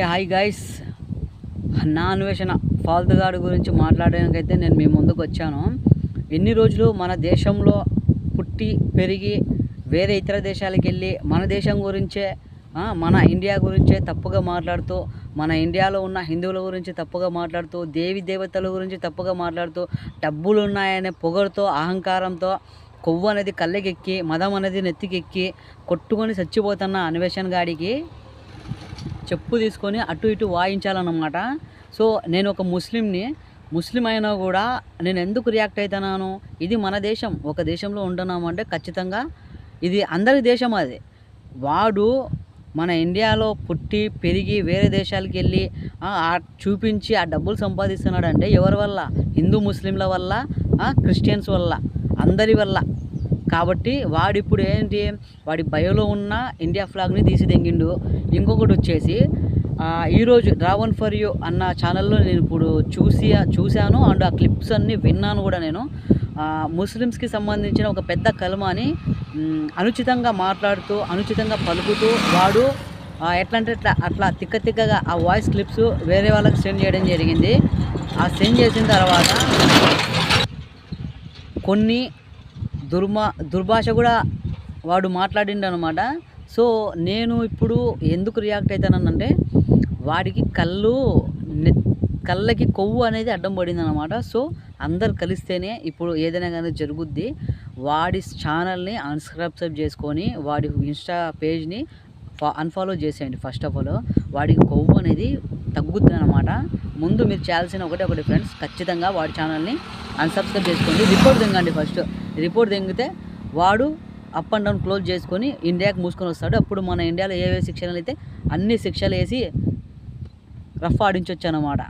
Hi guys, నా అన్వేషణ ఫాల్తుగాడు గురించి మాట్లాడడానికైతే నేను మీ ముందుకు వచ్చాను. ఎన్ని రోజులు మన దేశంలో పుట్టి పెరిగి వేరే ఇతర దేశాలకు వెళ్ళి మన దేశం గురించే, మన ఇండియా గురించే తప్పుగా మాట్లాడుతూ, మన ఇండియాలో ఉన్న హిందువుల గురించి తప్పుగా మాట్లాడుతూ, దేవి దేవతల గురించి తప్పుగా మాట్లాడుతూ, డబ్బులు ఉన్నాయనే పొగరుతో, అహంకారంతో, కొవ్వు అనేది కళ్ళకెక్కి, మదం అనేది నెత్తికెక్కి కొట్టుకొని చచ్చిపోతున్న అన్వేషణ గాడికి చెప్పు తీసుకొని అటు ఇటు వాయించాలన్నమాట. సో నేను ఒక ముస్లిం అయినా కూడా నేను ఎందుకు రియాక్ట్ అవుతున్నాను? ఇది మన దేశం, ఒక దేశంలో ఉంటున్నాము అంటే ఖచ్చితంగా ఇది అందరి దేశం. అది వాడు మన ఇండియాలో పుట్టి పెరిగి వేరే దేశాలకు వెళ్ళి చూపించి ఆ డబ్బులు సంపాదిస్తున్నాడు అంటే ఎవరి వల్ల? హిందూ ముస్లింల వల్ల, క్రిస్టియన్స్ వల్ల, అందరి వల్ల. కాబట్టి వాడిప్పుడు ఏంటి, వాడి బయోలో ఉన్న ఇండియా ఫ్లాగ్ని తీసి తెంగిండు. ఇంకొకటి వచ్చేసి ఈరోజు డ్రావన్ ఫర్ యూ అన్న ఛానల్లో నేను ఇప్పుడు చూశాను అండ్ ఆ క్లిప్స్ అన్నీ విన్నాను కూడా. నేను ముస్లిమ్స్కి సంబంధించిన ఒక పెద్ద కలమాని అనుచితంగా మాట్లాడుతూ, అనుచితంగా పలుకుతూ వాడు ఎట్లా అంటే అట్లా తిక్కగా ఆ వాయిస్ క్లిప్స్ వేరే వాళ్ళకి సెండ్ చేయడం జరిగింది. ఆ సెండ్ చేసిన తర్వాత కొన్ని దుర్భాష కూడా వాడు మాట్లాడిండు అనమాట. సో నేను ఇప్పుడు ఎందుకు రియాక్ట్ అవుతానంటే, వాడికి కళ్ళకి కొవ్వు అనేది అడ్డం పడింది అనమాట. సో అందరు కలిస్తేనే ఇప్పుడు ఏదైనా కానీ జరుగుద్ది. వాడి ఛానల్ని అన్సబ్స్క్రైబ్ చేసుకొని వాడి ఇన్స్టా పేజ్ని అన్ఫాలో చేసేయండి. ఫస్ట్ ఆఫ్ ఆల్ వాడికి కొవ్వు అనేది తగ్గుద్ది అనమాట. ముందు మీరు చేయాల్సిన ఒకటి ఫ్రెండ్స్, ఖచ్చితంగా వాడి ఛానల్ని అన్సబ్స్క్రైబ్ చేసుకోండి. రిపోర్ట్ తెంగండి. ఫస్ట్ రిపోర్ట్ తెంగితే వాడు అప్ అండ్ డౌన్ క్లోజ్ చేసుకొని ఇండియాకి మూసుకొని వస్తాడు. అప్పుడు మన ఇండియాలో ఏవే శిక్షలు అయితే అన్ని శిక్షలు వేసి రఫ్ ఆడించవచ్చు అన్నమాట.